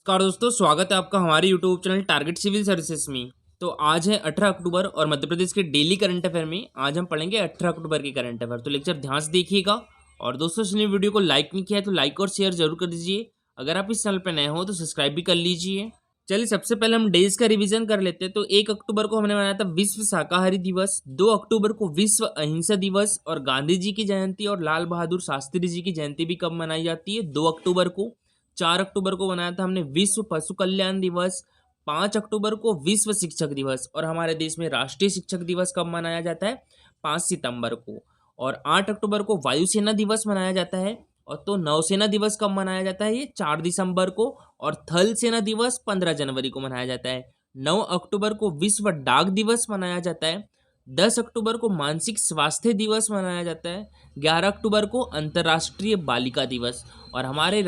नमस्कार दोस्तों, स्वागत है आपका हमारे YouTube channel Target Civil Services में। तो आज है 18 अक्टूबर और मध्य प्रदेश के डेली करंट अफेयर में आज हम पढ़ेंगे 18 अक्टूबर के करंट अफेयर। तो लेक्चर ध्यान से देखिएगा और दोस्तों इसने वीडियो को लाइक नहीं किया है तो लाइक और शेयर जरूर कर दीजिए। अगर आप इस चैनल पर नए हो तो सब्सक्राइब भी कर लीजिए। चलिए सबसे पहले हम डेज का रिवीजन कर लेते हैं। तो 1 अक्टूबर को हमने मनाया था विश्व शाकाहारी दिवस, 2 अक्टूबर को विश्व अहिंसा दिवस और गांधी जी की जयंती और लाल बहादुर शास्त्री जी की जयंती भी कब मनाई जाती है? 2 अक्टूबर को। 4 अक्टूबर को बनाया था हमने विश्व पशु कल्याण दिवस, 5 अक्टूबर को विश्व शिक्षक दिवस और हमारे देश में राष्ट्रीय शिक्षक दिवस कब मनाया जाता है? 5 सितंबर को। और 8 अक्टूबर को वायुसेना दिवस मनाया जाता है। और तो नौसेना दिवस कब मनाया जाता है? ये 4 दिसंबर को। और थल सेना दिवस 15 जनवरी को मनाया जाता है। 9 अक्टूबर को विश्व डाक दिवस मनाया जाता है। 10 अक्टूबर को मानसिक स्वास्थ्य दिवस मनाया जाता है। 11 अक्टूबर को अंतर्राष्ट्रीय बालिका दिवस और हमारे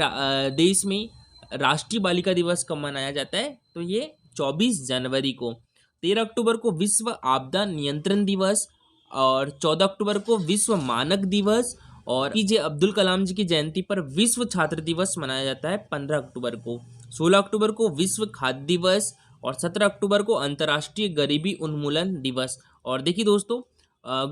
देश में राष्ट्रीय बालिका दिवस कब मनाया जाता है? तो ये 24 जनवरी को। 13 अक्टूबर को विश्व आपदा नियंत्रण दिवस और 14 अक्टूबर को विश्व मानक दिवस और पीजे अब्दुल कलाम जी की जयंती पर विश्व छात्र दिवस मनाया जाता है 15 अक्टूबर को। 16 अक्टूबर को विश्व खाद्य दिवस और 17 अक्टूबर को अंतर्राष्ट्रीय गरीबी उन्मूलन दिवस। और देखिए दोस्तों,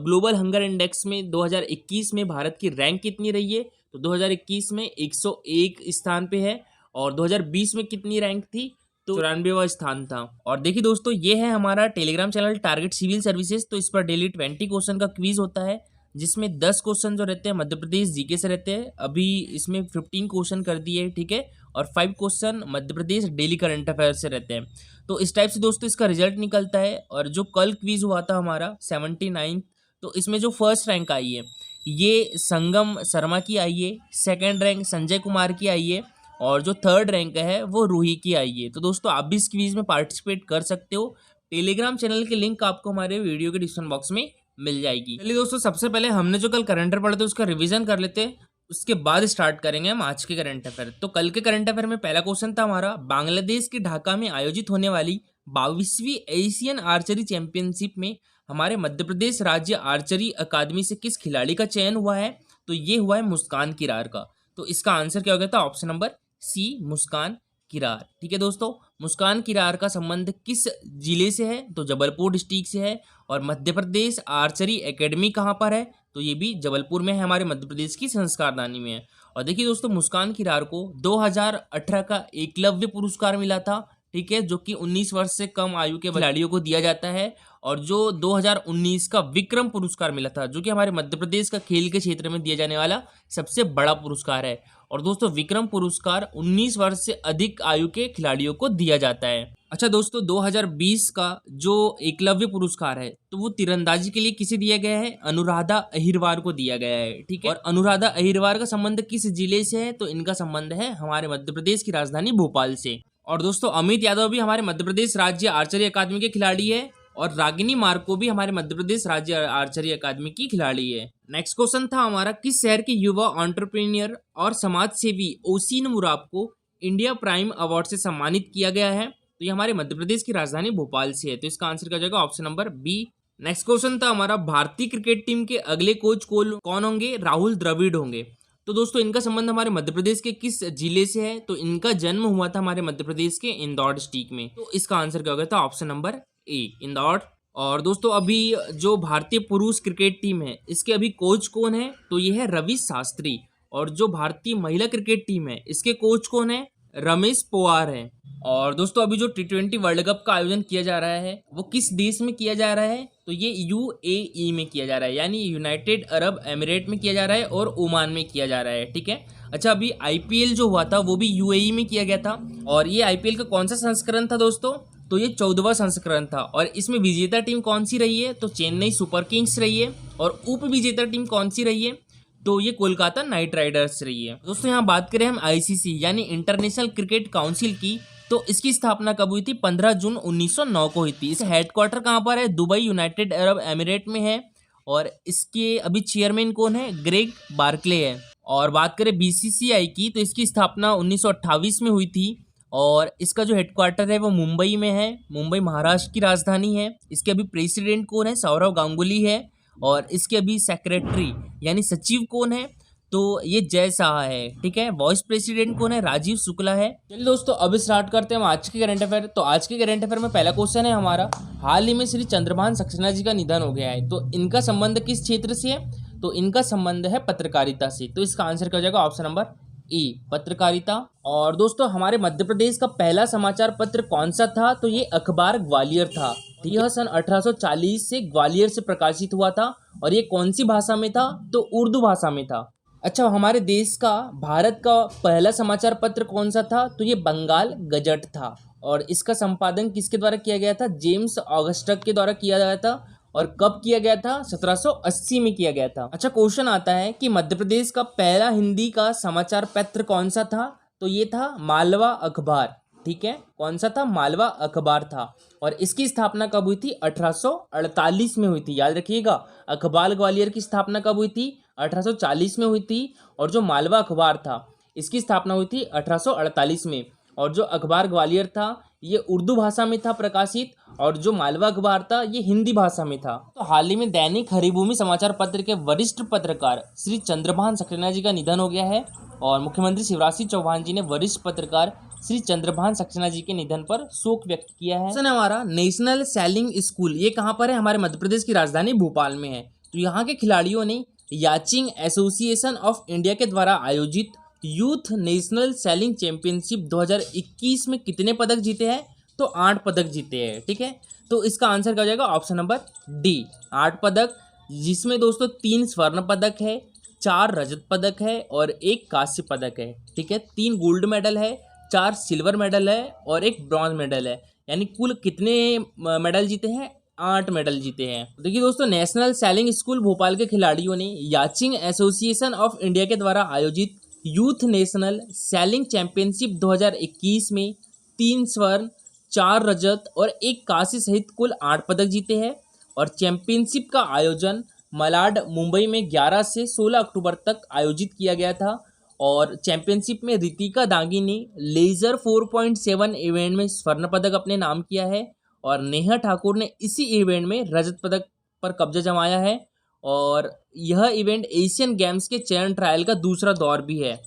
ग्लोबल हंगर इंडेक्स में 2021 में भारत की रैंक कितनी रही है? तो 2021 में 101 स्थान पे है और 2020 में कितनी रैंक थी? तो 94वां स्थान था। और देखिए दोस्तों, ये है हमारा Telegram channel Target Civil Services. तो इस पर डेली 20 क्वेश्चन का क्विज होता है जिसमें 10 क्वेश्चन जो रहते हैं मध्य प्रदेश जीके से रहते हैं। अभी इसमें 15 क्वेश्चन कर दिए, ठीक है, और 5 question Madhya Pradesh daily current affair से रहते हैं। तो इस टाइप से दोस्तों इसका रिजल्ट निकलता है। और जो कल क्विज हुआ था हमारा 79, तो इसमें जो फर्स्ट रैंक आई है ये संगम शर्मा की आई है, सेकेंड रैंक संजय कुमार की आई है और जो थर्ड रैंक है वो रूही की आई है। तो दोस्तों आप भी इस क्विज में पार्टिसिपेट कर सकते हो। टेलीग्राम चैनल की लिंक आपको हमारे वीडियो के डिस्क्रिप्शन बॉक्स में मिल जाएगी। चलिए दोस्तों, सबसे पहले हमने जो कल करंट अफेयर पढ़े थे उसका रिवीजन कर लेते हैं, उसके बाद स्टार्ट करेंगे हम आज के करंट अफेयर। तो कल के करंट अफेयर में पहला क्वेश्चन था हमारा, बांग्लादेश के ढाका में आयोजित होने वाली 22वीं एशियन आर्चरी चैंपियनशिप में हमारे मध्य प्रदेश राज्य आर्चरी अकादमी से किस खिलाड़ी का चयन हुआ है? तो ये हुआ है मुस्कान किरार का। तो इसका आंसर क्या हो गया था? ऑप्शन नंबर सी, मुस्कान किरार। ठीक है दोस्तों, मुस्कान किरार का संबंध किस जिले से है? तो जबलपुर डिस्ट्रिक्ट से है। और मध्य प्रदेश आर्चरी एकेडमी कहाँ पर है? तो ये भी जबलपुर में है, हमारे मध्य प्रदेश की संस्कारदानी में है। और देखिए दोस्तों, मुस्कान किरार को 2018 का एकलव्य पुरस्कार मिला था, ठीक है, जो कि 19 वर्ष से कम आयु के खिलाड़ियों को दिया जाता है। और जो 2019 का विक्रम पुरस्कार मिला था, जो कि हमारे मध्य प्रदेश का खेल के क्षेत्र में दिया जाने वाला सबसे बड़ा पुरस्कार है। और दोस्तों विक्रम पुरस्कार 19 वर्ष से अधिक आयु के खिलाड़ियों को दिया जाता है। अच्छा दोस्तों, 2020 का जो एकलव्य पुरस्कार है तो वो तीरंदाजी के लिए किसे दिया गया है? अनुराधा अहिरवार को दिया गया है, ठीक है। और अनुराधा अहिरवार का संबंध किस जिले से है? तो इनका संबंध है हमारे मध्य प्रदेश की राजधानी भोपाल से। और दोस्तों अमित यादव भी हमारे मध्य प्रदेश राज्य आर्चरी अकादमी के खिलाड़ी है और रागिनी मार्को भी हमारे मध्य प्रदेश राज्य आर्चरी अकादमी की खिलाड़ी है। नेक्स्ट क्वेश्चन था हमारा, किस शहर के युवा एंटरप्रेन्योर और समाज सेवी ओसिन मुराब को इंडिया प्राइम अवार्ड से सम्मानित किया गया है? तो ये हमारे मध्य प्रदेश की राजधानी भोपाल से है। तो इसका आंसर क्या हो जाएगा? Option number B. Next question था हमारा, भारतीय क्रिकेट टीम के अगले कोच कौन होंगे? राहुल द्रविड़ होंगे। तो दोस्तों इनका संबंध हमारे मध्य प्रदेश के किस जिले से है? तो इनका जन्म हुआ था हमारे मध्य प्रदेश के इंदौर डिस्ट्रिक्ट में। तो इसका आंसर क्या हो गया था? Option number A, Indore. और दोस्तों अभी जो भारतीय पुरुष क्रिकेट टीम है इसके अभी कोच कौन है? तो ये है रवि शास्त्री। और जो भारतीय महिला क्रिकेट टीम है इसके कोच कौन है? रमेश पोवार है। और दोस्तों अभी जो T20 वर्ल्ड कप का आयोजन किया जा रहा है वो किस देश में किया जा रहा है? तो ये UAE में किया जा रहा है, यानी यूनाइटेड अरब एमिरेट में किया जा रहा है और ओमान में किया जा रहा है, ठीक है। अच्छा, अभी IPL जो हुआ था वो भी UAE में किया गया था। और ये IPL का कौन सा संस्करण था दोस्तों? तो ये 14वां संस्करण था। और इसमें विजेता टीम कौन सी रही है? तो चेन्नई सुपर किंग्स रही है। और उप विजेता टीम कौन सी रही है? तो ये कोलकाता नाइट राइडर्स रही है। दोस्तों यहाँ बात करें हम ICC यानी इंटरनेशनल क्रिकेट काउंसिल की, तो इसकी स्थापना कब हुई थी? 15 जून 1909 को हुई थी। इसका हेडक्वार्टर कहाँ पर है? दुबई यूनाइटेड अरब एमिरेट में है। और इसके अभी चेयरमैन कौन है? ग्रेग बार्कले है। और बात करें BCCI की, तो इसकी स्थापना 1928 में हुई थी। और इसका जो हेडक्वार्टर है वो मुंबई में है, मुंबई महाराष्ट्र की राजधानी है। इसके अभी प्रेसिडेंट कौन है? सौरव गांगुली है। और इसके अभी सेक्रेटरी यानी सचिव कौन है? तो ये जय शाह है, ठीक है। वाइस प्रेसिडेंट कौन है? राजीव शुक्ला है। चलिए दोस्तों, अब स्टार्ट करते हैं हम आज के करंट अफेयर। तो आज के करंट अफेयर में पहला क्वेश्चन है हमारा, हाल ही में श्री चंद्रभान सक्सेना जी का निधन हो गया है, तो इनका संबंध किस क्षेत्र से है? तो इनका संबंध है पत्रकारिता से। तो इसका आंसर क्या हो जाएगा? ऑप्शन नंबर ई, पत्रकारिता। और दोस्तों, हमारे मध्य प्रदेश का पहला समाचार पत्र कौन सा था? तो ये अखबार ग्वालियर था। यह सन 1840 से ग्वालियर से प्रकाशित हुआ था। और ये कौन सी भाषा में था? तो उर्दू भाषा में था। अच्छा, हमारे देश का, भारत का पहला समाचार पत्र कौन सा था? तो ये बंगाल गजट था। और इसका संपादन किसके द्वारा किया गया था? जेम्स ऑगस्टस के द्वारा किया गया था। और कब किया गया था? 1780 में किया गया था। अच्छा, क्वेश्चन आता है कि मध्य प्रदेश का पहला हिंदी का समाचार पत्र कौन सा था? तो ये था मालवा अखबार, ठीक है। कौन सा था? मालवा अखबार था। और इसकी स्थापना कब हुई थी? 1848 में हुई थी, याद रखिएगा। अखबार ग्वालियर की स्थापना कब हुई थी? 1840 में हुई थी। और जो मालवा अखबार था, इसकी स्थापना हुई थी 1848 में। और जो अखबार ग्वालियर था, ये उर्दू भाषा में था प्रकाशित। और जो मालवा अखबार था, ये हिंदी भाषा में था। तो हाल ही में दैनिक हरिभूमि समाचार पत्र के वरिष्ठ पत्रकार श्री चंद्रभान सक्सेना जी का निधन हो गया है। और मुख्यमंत्री शिवराज सिंह चौहान जी ने वरिष्ठ पत्रकार श्री चंद्रभान सक्सेना जी के निधन पर शोक व्यक्त किया है। हमारा नेशनल सैलिंग स्कूल, ये कहाँ पर है? हमारे मध्य प्रदेश की राजधानी भोपाल में है। तो यहाँ के खिलाड़ियों ने याचिंग एसोसिएशन ऑफ इंडिया के द्वारा आयोजित यूथ नेशनल सैलिंग चैंपियनशिप 2021 में कितने पदक जीते हैं? तो 8 पदक जीते हैं, ठीक है। तो इसका आंसर क्या हो जाएगा? ऑप्शन नंबर डी, 8 पदक, जिसमें दोस्तों 3 स्वर्ण पदक है, 4 रजत पदक है और 1 कांस्य पदक है, ठीक है। 3 गोल्ड मेडल है, 4 सिल्वर मेडल है और 1 ब्रॉन्ज मेडल है। यानी कुल कितने मेडल जीते हैं? 8 मेडल जीते हैं। देखिए दोस्तों, नेशनल सैलिंग स्कूल भोपाल के खिलाड़ियों ने याचिंग एसोसिएशन ऑफ इंडिया के द्वारा आयोजित यूथ नेशनल सैलिंग चैंपियनशिप 2021 में 3 स्वर्ण, 4 रजत और 1 कांस्य सहित कुल 8 पदक जीते हैं। और चैंपियनशिप का आयोजन मलाड, मुंबई में 11 से 16 अक्टूबर तक आयोजित किया गया था। और चैंपियनशिप में रितिका दांगी ने लेजर 4.7 इवेंट में स्वर्ण पदक अपने नाम किया है। और नेहा ठाकुर ने इसी इवेंट में रजत पदक पर कब्जा जमाया है। और यह इवेंट एशियन गेम्स के चयन ट्रायल का दूसरा दौर भी है।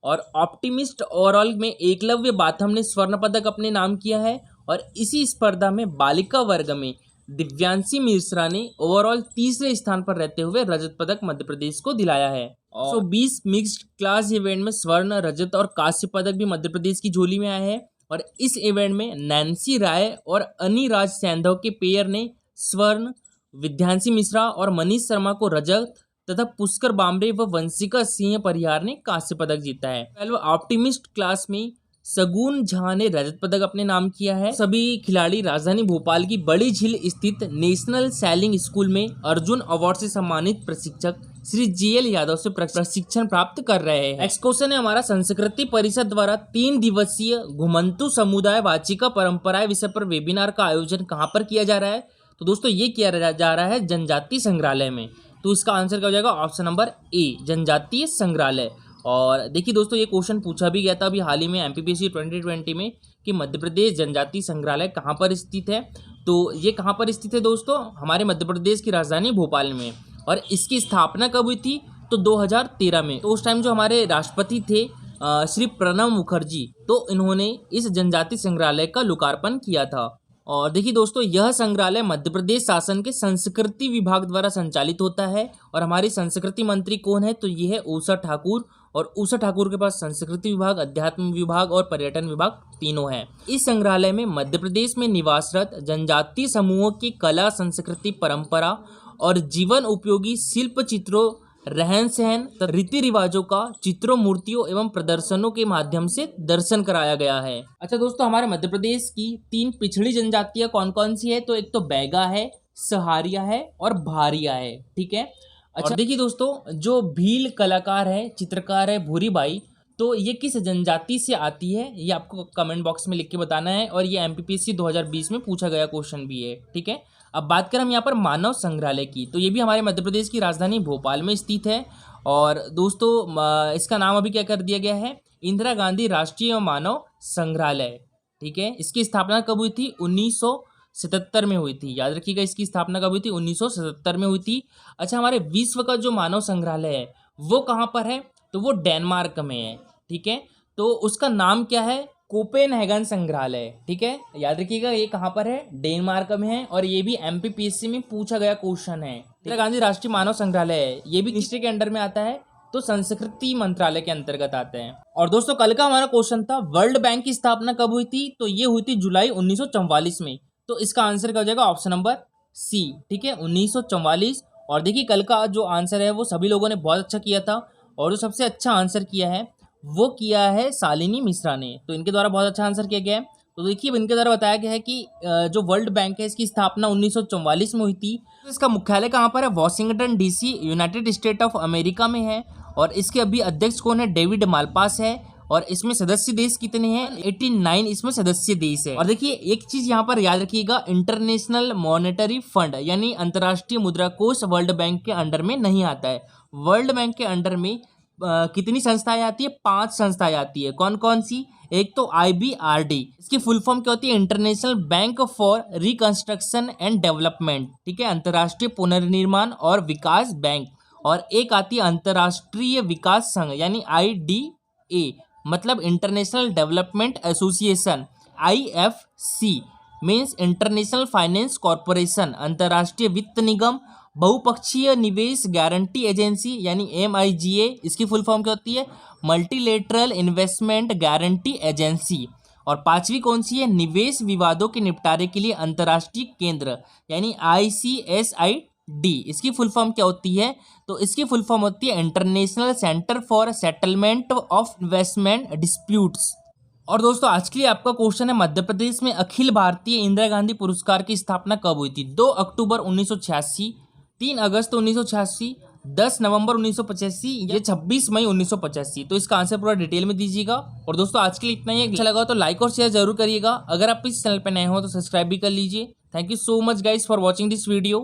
और ऑप्टिमिस्ट ओवरऑल में एकलव्य बाथम ने स्वर्ण पदक अपने नाम किया है। और इसी स्पर्धा में बालिका वर्ग में दिव्यांशी मिश्रा ने ओवरऑल तीसरे स्थान पर रहते हुए रजत पदक मध्य प्रदेश को दिलाया है। और 20 मिक्स्ड क्लास इवेंट में स्वर्ण, रजत और कांस्य पदक भी मध्य प्रदेश की झोली में आए हैं। और इस इवेंट में नैन्सी राय और अनिराज सैंधव के पेयर ने स्वर्ण, विद्यांशी मिश्रा और मनीष शर्मा को रजत तथा पुष्कर बामरे व वंशिका सिंह परिहार ने कांस्य पदक जीता है। ऑप्टिमिस्ट क्लास में सगुन झा ने रजत पदक अपने नाम किया है। सभी खिलाड़ी राजधानी भोपाल की बड़ी झील स्थित नेशनल सैलिंग स्कूल में अर्जुन अवार्ड से सम्मानित प्रशिक्षक श्री जीएल यादव से प्रशिक्षण प्राप्त कर रहे हैं। नेक्स्ट क्वेश्चन है हमारा, संस्कृति परिषद द्वारा 3 दिवसीय घुमंतु समुदाय वाचिका परंपराएं विषय पर वेबिनार का आयोजन कहाँ पर किया जा रहा है? तो दोस्तों, ये किया जा रहा है जनजातीय संग्रहालय में। तो इसका आंसर क्या हो जाएगा? ऑप्शन नंबर ए, जनजातीय संग्रहालय। और देखिए दोस्तों, ये क्वेश्चन पूछा भी गया था अभी हाल ही में एमपीपीएससी 2020 में कि मध्य प्रदेश जनजातीय संग्रहालय कहाँ पर स्थित है। तो ये कहाँ पर स्थित है दोस्तों? हमारे मध्य प्रदेश की राजधानी भोपाल में। और इसकी स्थापना कब हुई थी? तो 2013 में। तो उस टाइम जो हमारे राष्ट्रपति थे श्री प्रणब मुखर्जी, तो इन्होंने इस जनजातीय संग्रहालय का लोकार्पण किया था। और देखिए दोस्तों, यह संग्रहालय मध्य प्रदेश शासन के संस्कृति विभाग द्वारा संचालित होता है। और हमारी संस्कृति मंत्री कौन है? तो ये है उषा ठाकुर। और उषा ठाकुर के पास संस्कृति विभाग, अध्यात्म विभाग और पर्यटन विभाग तीनों हैं। इस संग्रहालय में मध्य प्रदेश में निवासरत जनजातीय समूहों की कला, संस्कृति, परंपरा और जीवन उपयोगी शिल्प चित्रों, रहन सहन, रीति रिवाजों का चित्रों, मूर्तियों एवं प्रदर्शनों के माध्यम से दर्शन कराया गया है। अच्छा दोस्तों, हमारे मध्य प्रदेश की 3 पिछड़ी जनजातियां कौन कौन सी है? तो एक तो बैगा है, सहारिया है और भारिया है, ठीक है। अच्छा, देखिए दोस्तों, जो भील कलाकार है, चित्रकार है भूरीबाई, तो ये किस जनजाति से आती है? ये आपको कमेंट बॉक्स में लिख के बताना है। और ये एमपीपीएससी 2020 में पूछा गया क्वेश्चन भी है, ठीक है। अब बात करें हम यहाँ पर मानव संग्रहालय की, तो ये भी हमारे मध्य प्रदेश की राजधानी भोपाल में स्थित है। और दोस्तों, इसका नाम अभी क्या कर दिया गया है? इंदिरा गांधी राष्ट्रीय मानव संग्रहालय, ठीक है। इसकी स्थापना कब हुई थी? 1977 में हुई थी, याद रखिएगा। इसकी स्थापना कब हुई थी? 1977 में हुई थी। अच्छा, हमारे विश्व का जो मानव संग्रहालय है वो कहाँ पर है? तो वो डेनमार्क में है। ठीक है, तो उसका नाम क्या है? कोपेनहेगन संग्रहालय। ठीक है, याद रखिएगा ये कहाँ पर है? डेनमार्क में है। और ये भी एमपीपीएससी में पूछा गया क्वेश्चन है। इंदिरा गांधी राष्ट्रीय मानव संग्रहालय है, ये भी किसके के अंडर में आता है? तो संस्कृति मंत्रालय के अंतर्गत आते हैं। और दोस्तों कल का हमारा क्वेश्चन था वर्ल्ड बैंक की स्थापना कब हुई थी? तो ये हुई थी जुलाई 1944 में। तो इसका आंसर क्या हो जाएगा? Option number C. ठीक है, 1944। और देखिए कल का जो आंसर है वो सभी लोगों ने बहुत अच्छा किया था, और जो सबसे अच्छा आंसर किया है वो किया है शालिनी मिश्रा ने। तो इनके द्वारा बहुत अच्छा आंसर किया गया है। तो देखिए इनके द्वारा बताया गया है कि जो वर्ल्ड बैंक है इसकी स्थापना 1944 में हुई थी। इसका मुख्यालय कहाँ पर है? Washington DC, United state of America में है। और इसके अभी अध्यक्ष कौन है? डेविड मालपास है। और इसमें सदस्य देश कितने हैं? 89 इसमें सदस्य देश है। और देखिए एक चीज यहाँ पर याद रखिएगा, इंटरनेशनल मॉनेटरी फंड यानी अंतर्राष्ट्रीय मुद्रा कोष वर्ल्ड बैंक के अंडर में नहीं आता है। वर्ल्ड बैंक के अंडर में कितनी संस्थाएं आती है? 5 संस्थाएं आती है। कौन कौन सी? एक तो IBRD, इसकी फुल फॉर्म क्या होती है? International bank for reconstruction and development. ठीक है, अंतर्राष्ट्रीय पुनर्निर्माण और विकास बैंक। और एक आती है अंतर्राष्ट्रीय विकास संघ यानी IDA, मतलब international development association. IFC means international finance corporation, अंतर्राष्ट्रीय वित्त निगम। बहुपक्षीय निवेश गारंटी एजेंसी यानी MIGA, इसकी फुल फॉर्म क्या होती है? Multilateral investment guarantee agency. और 5वीं कौन सी है? निवेश विवादों के निपटारे के लिए अंतर्राष्ट्रीय केंद्र यानी ICSID, इसकी फुल फॉर्म क्या होती है? तो इसकी फुल फॉर्म होती है international centre for settlement of investment disputes. और दोस्तों आज के लिए आपका क्वेश्चन है, मध्य प्रदेश में अखिल भारतीय इंदिरा गांधी पुरस्कार की स्थापना कब हुई थी? 2 अक्टूबर 1986, 3 अगस्त 1986, 10 नवंबर 1985 या 26 मई 1985। तो इसका आंसर पूरा डिटेल में दीजिएगा। और दोस्तों आज के लिए इतना ही। अच्छा लगा तो लाइक और शेयर जरूर करिएगा। अगर आप इस चैनल पर नए हो तो सब्सक्राइब भी कर लीजिए। Thank you so much guys for watching this video.